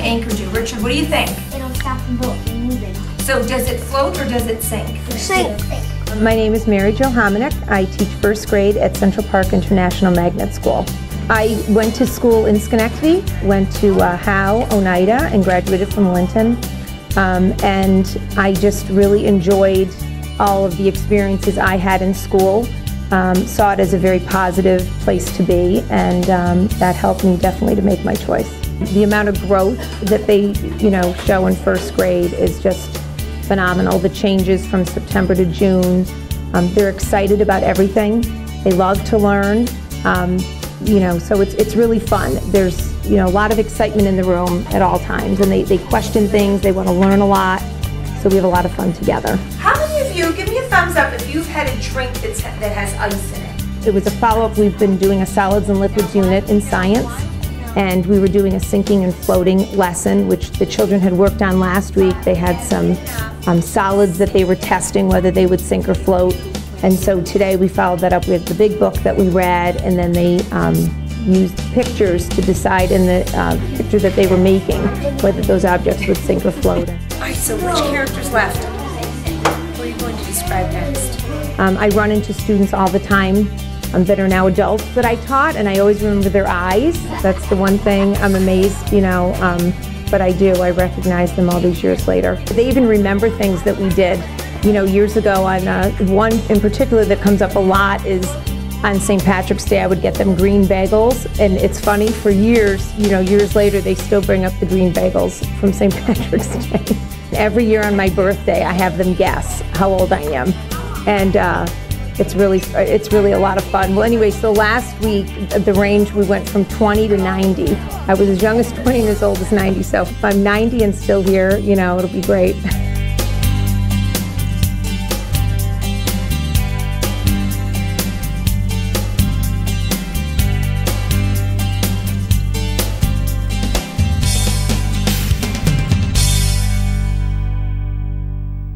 anchor do? Richard, what do you think? It'll stop the boat from moving. So does it float or does it sink? Sink. My name is Mary Jo Homenick. I teach first grade at Central Park International Magnet School. I went to school in Schenectady, went to Howe, Oneida, and graduated from Linton. And I just really enjoyed all of the experiences I had in school. Saw it as a very positive place to be, and that helped me definitely to make my choice. The amount of growth that they, show in first grade is just phenomenal. The changes from September to June, they're excited about everything. They love to learn, so it's really fun. There's a lot of excitement in the room at all times, and they question things, they want to learn a lot, so we have a lot of fun together. How many of you, give me a thumbs up if you've had a drink that has ice in it? It was a follow-up. We've been doing a solids and liquids unit in science, and we were doing a sinking and floating lesson, which the children had worked on last week. They had some solids that they were testing whether they would sink or float, and so today we followed that up with the big book that we read, and then they used pictures to decide in the picture that they were making whether those objects would sink or float. All right, so which characters left? What are you going to describe next? I run into students all the time that are now adults that I taught, and I always remember their eyes. That's the one thing I'm amazed, but I do. I recognize them all these years later. They even remember things that we did, years ago. On one in particular that comes up a lot is on St. Patrick's Day, I would get them green bagels, and it's funny, for years, years later, they still bring up the green bagels from St. Patrick's Day. Every year on my birthday, I have them guess how old I am, and it's really a lot of fun. Well, anyway, so last week, the range, we went from 20 to 90. I was as young as 20 and as old as 90, so if I'm 90 and still here, it'll be great.